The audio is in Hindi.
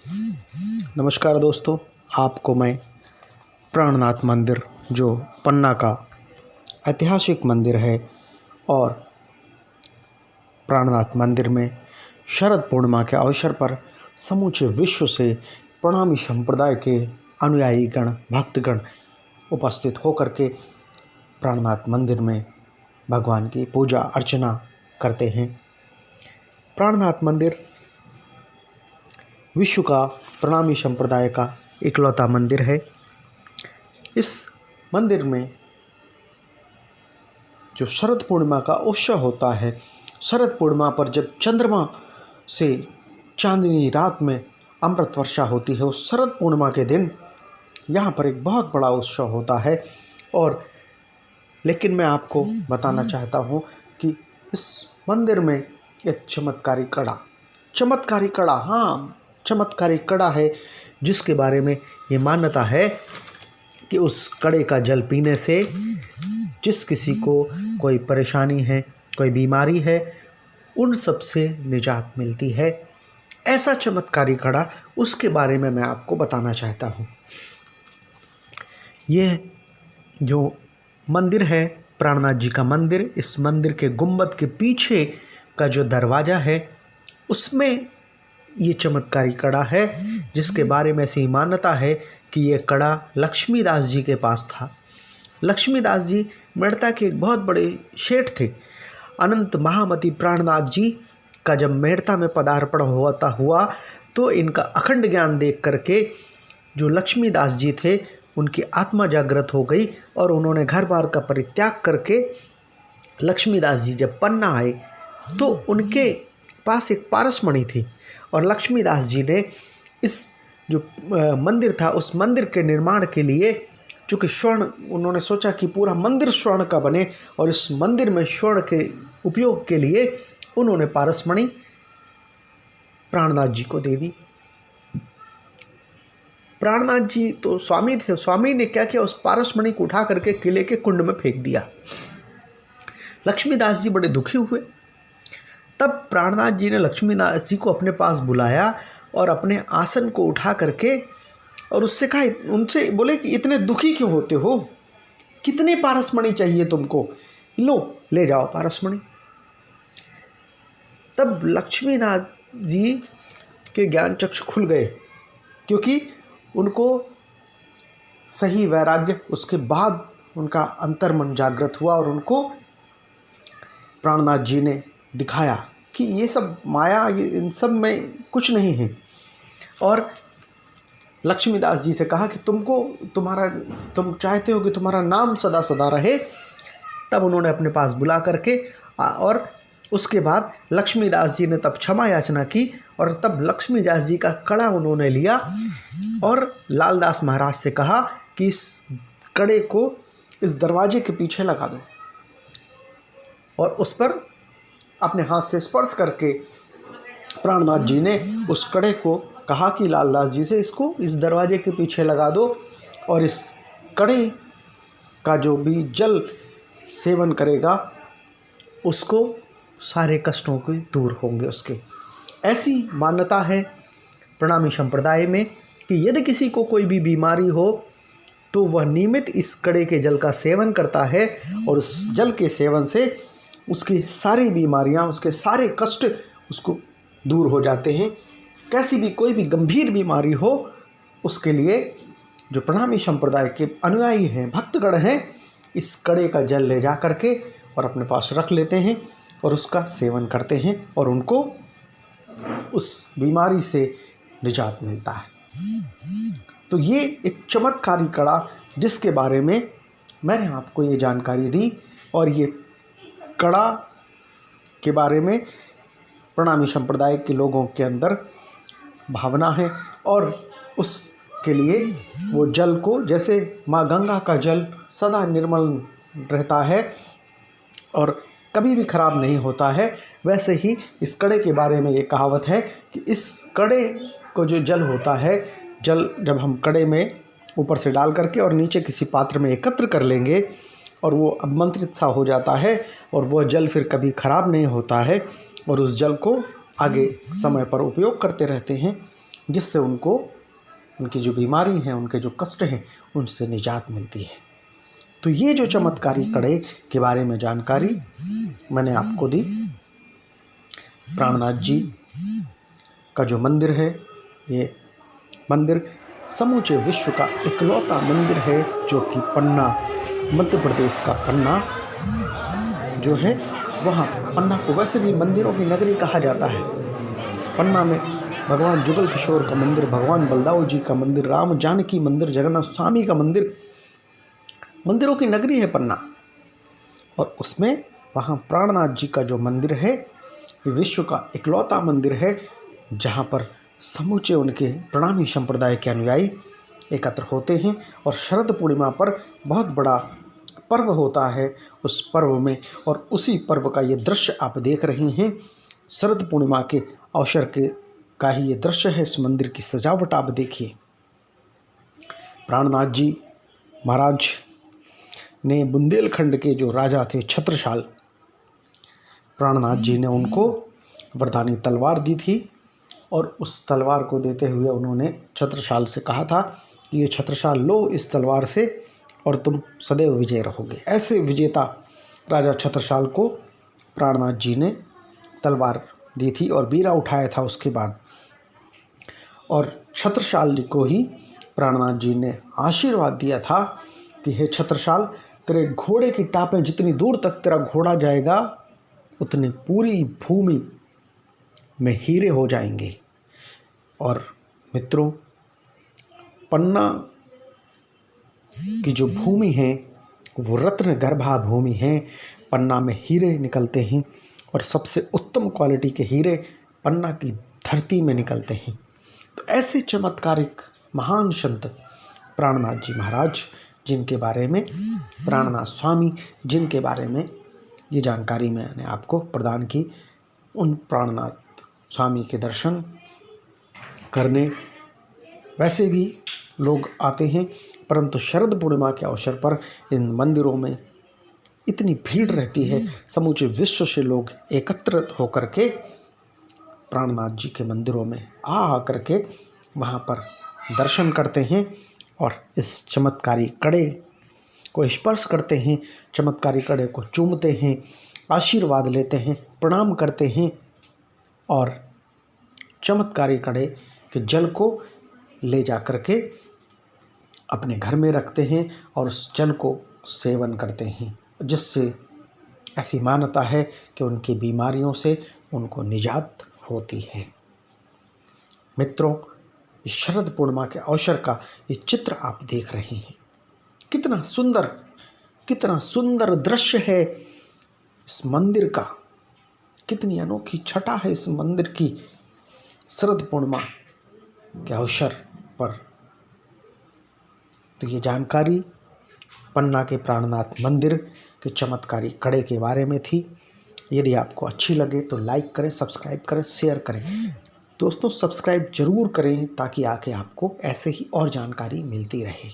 नमस्कार दोस्तों, आपको मैं प्राणनाथ मंदिर जो पन्ना का ऐतिहासिक मंदिर है और प्राणनाथ मंदिर में शरद पूर्णिमा के अवसर पर समूचे विश्व से प्रणामी संप्रदाय के अनुयायी गण भक्तगण उपस्थित होकर के प्राणनाथ मंदिर में भगवान की पूजा अर्चना करते हैं। प्राणनाथ मंदिर विश्व का प्रणामी संप्रदाय का इकलौता मंदिर है। इस मंदिर में जो शरद पूर्णिमा का उत्सव होता है, शरद पूर्णिमा पर जब चंद्रमा से चांदनी रात में अमृत वर्षा होती है, उस शरद पूर्णिमा के दिन यहाँ पर एक बहुत बड़ा उत्सव होता है। और लेकिन मैं आपको बताना चाहता हूँ कि इस मंदिर में एक चमत्कारी कड़ा है, जिसके बारे में ये मान्यता है कि उस कड़े का जल पीने से जिस किसी को कोई परेशानी है, कोई बीमारी है, उन सब से निजात मिलती है। ऐसा चमत्कारी कड़ा, उसके बारे में मैं आपको बताना चाहता हूँ। यह जो मंदिर है प्राणनाथ जी का मंदिर, इस मंदिर के गुंबद के पीछे का जो दरवाज़ा है, उसमें ये चमत्कारी कड़ा है, जिसके बारे में ऐसी मान्यता है कि ये कड़ा लक्ष्मीदास जी के पास था। लक्ष्मीदास जी मेड़ता के एक बहुत बड़े सेठ थे। अनंत महामती प्राणनाथ जी का जब मेड़ता में पदार्पण हुआ तो इनका अखंड ज्ञान देख करके जो लक्ष्मीदास जी थे, उनकी आत्मा जागृत हो गई और उन्होंने घर बार का परित्याग करके लक्ष्मीदास जी जब पन्ना आए तो उनके पास एक पारसमणि थी। और लक्ष्मीदास जी ने इस जो मंदिर था, उस मंदिर के निर्माण के लिए, चूँकि स्वर्ण, उन्होंने सोचा कि पूरा मंदिर स्वर्ण का बने, और इस मंदिर में स्वर्ण के उपयोग के लिए उन्होंने पारसमणि प्राणनाथ जी को दे दी। प्राणनाथ जी तो स्वामी थे। स्वामी ने क्या किया, उस पारसमणि को उठा करके किले के कुंड में फेंक दिया। लक्ष्मीदास जी बड़े दुखी हुए। तब प्राणनाथ जी ने लक्ष्मीदास जी को अपने पास बुलाया और अपने आसन को उठा करके और उससे कहा, उनसे बोले कि इतने दुखी क्यों होते हो, कितने पारसमणि चाहिए तुमको, लो ले जाओ पारसमणि। तब लक्ष्मीनाथ जी के ज्ञान चक्षु खुल गए, क्योंकि उनको सही वैराग्य, उसके बाद उनका अंतर्मन जागृत हुआ और उनको प्राणनाथ जी ने दिखाया कि ये सब माया, ये इन सब में कुछ नहीं है। और लक्ष्मीदास जी से कहा कि तुम चाहते हो कि तुम्हारा नाम सदा सदा रहे। तब उन्होंने अपने पास बुला करके और उसके बाद लक्ष्मीदास जी ने तब क्षमा याचना की और तब लक्ष्मीदास जी का कड़ा उन्होंने लिया और लालदास महाराज से कहा कि इस कड़े को इस दरवाजे के पीछे लगा दो। और उस पर अपने हाथ से स्पर्श करके प्राणनाथ जी ने उस कड़े को कहा कि लालदास जी से इसको इस दरवाजे के पीछे लगा दो, और इस कड़े का जो भी जल सेवन करेगा उसको सारे कष्टों के दूर होंगे उसके। ऐसी मान्यता है प्रणामी संप्रदाय में कि यदि किसी को कोई भी बीमारी हो तो वह नियमित इस कड़े के जल का सेवन करता है और उस जल के सेवन से उसकी सारी बीमारियां, उसके सारे कष्ट उसको दूर हो जाते हैं। कैसी भी कोई भी गंभीर बीमारी हो, उसके लिए जो प्रणामी संप्रदाय के अनुयायी हैं, भक्तगण हैं, इस कड़े का जल ले जा करके और अपने पास रख लेते हैं और उसका सेवन करते हैं और उनको उस बीमारी से निजात मिलता है। तो ये एक चमत्कारी कड़ा, जिसके बारे में मैंने आपको ये जानकारी दी, और ये कड़ा के बारे में प्रणामी संप्रदाय के लोगों के अंदर भावना है और उसके लिए वो जल को, जैसे माँ गंगा का जल सदा निर्मल रहता है और कभी भी खराब नहीं होता है, वैसे ही इस कड़े के बारे में ये कहावत है कि इस कड़े को जो जल होता है, जल जब हम कड़े में ऊपर से डाल करके और नीचे किसी पात्र में एकत्र कर लेंगे और वो अवमंत्रित सा हो जाता है और वह जल फिर कभी ख़राब नहीं होता है और उस जल को आगे समय पर उपयोग करते रहते हैं। जिससे उनको उनकी जो बीमारी है, उनके जो कष्ट हैं, उनसे निजात मिलती है। तो ये जो चमत्कारी कड़े के बारे में जानकारी मैंने आपको दी। प्राणनाथ जी का जो मंदिर है, ये मंदिर समूचे विश्व का इकलौता मंदिर है, जो कि पन्ना, मध्य प्रदेश का पन्ना जो है, वहाँ पन्ना को वैसे भी मंदिरों की नगरी कहा जाता है। पन्ना में भगवान जुगल किशोर का मंदिर, भगवान बलदाऊ जी का मंदिर, राम जानकी मंदिर, जगन्नाथ स्वामी का मंदिर, मंदिरों की नगरी है पन्ना। और उसमें वहाँ प्राणनाथ जी का जो मंदिर है, ये विश्व का इकलौता मंदिर है, जहाँ पर समूचे उनके प्रणामी संप्रदाय के अनुयायी एकत्र होते हैं। और शरद पूर्णिमा पर बहुत बड़ा पर्व होता है उस पर्व में, और उसी पर्व का ये दृश्य आप देख रहे हैं। शरद पूर्णिमा के अवसर के का ही ये दृश्य है। इस मंदिर की सजावट आप देखिए। प्राणनाथ जी महाराज ने बुंदेलखंड के जो राजा थे छत्रसाल, प्राणनाथ जी ने उनको वरदानी तलवार दी थी, और उस तलवार को देते हुए उन्होंने छत्रसाल से कहा था कि ये छत्रसाल लो इस तलवार से और तुम सदैव विजय रहोगे। ऐसे विजेता राजा छत्रसाल को प्राणनाथ जी ने तलवार दी थी और बीरा उठाया था उसके बाद। और छत्रसाल जी को ही प्राणनाथ जी ने आशीर्वाद दिया था कि हे छत्रसाल, तेरे घोड़े की टापें जितनी दूर तक तेरा घोड़ा जाएगा, उतनी पूरी भूमि में हीरे हो जाएंगे। और मित्रों, पन्ना की जो भूमि है वो रत्न गर्भा भूमि है। पन्ना में हीरे निकलते हैं, और सबसे उत्तम क्वालिटी के हीरे पन्ना की धरती में निकलते हैं। तो ऐसे चमत्कारिक महान संत प्राणनाथ जी महाराज, जिनके बारे में, प्राणनाथ स्वामी, जिनके बारे में ये जानकारी मैंने आपको प्रदान की, उन प्राणनाथ स्वामी के दर्शन करने वैसे भी लोग आते हैं, परंतु शरद पूर्णिमा के अवसर पर इन मंदिरों में इतनी भीड़ रहती है। समूचे विश्व से लोग एकत्रित होकर के प्राणनाथ जी के मंदिरों में आ करके वहाँ पर दर्शन करते हैं, और इस चमत्कारी कड़े को स्पर्श करते हैं, चमत्कारी कड़े को चूमते हैं, आशीर्वाद लेते हैं, प्रणाम करते हैं, और चमत्कारी कड़े के जल को ले जा कर के अपने घर में रखते हैं और उस जल को सेवन करते हैं, जिससे ऐसी मान्यता है कि उनकी बीमारियों से उनको निजात होती है। मित्रों, इस शरद पूर्णिमा के अवसर का ये चित्र आप देख रहे हैं। कितना सुंदर दृश्य है इस मंदिर का, कितनी अनोखी छटा है इस मंदिर की शरद पूर्णिमा के अवसर पर। तो ये जानकारी पन्ना के प्राणनाथ मंदिर के चमत्कारी कड़े के बारे में थी। यदि आपको अच्छी लगे तो लाइक करें, सब्सक्राइब करें, शेयर करें। दोस्तों, सब्सक्राइब जरूर करें ताकि आगे आपको ऐसे ही और जानकारी मिलती रहे।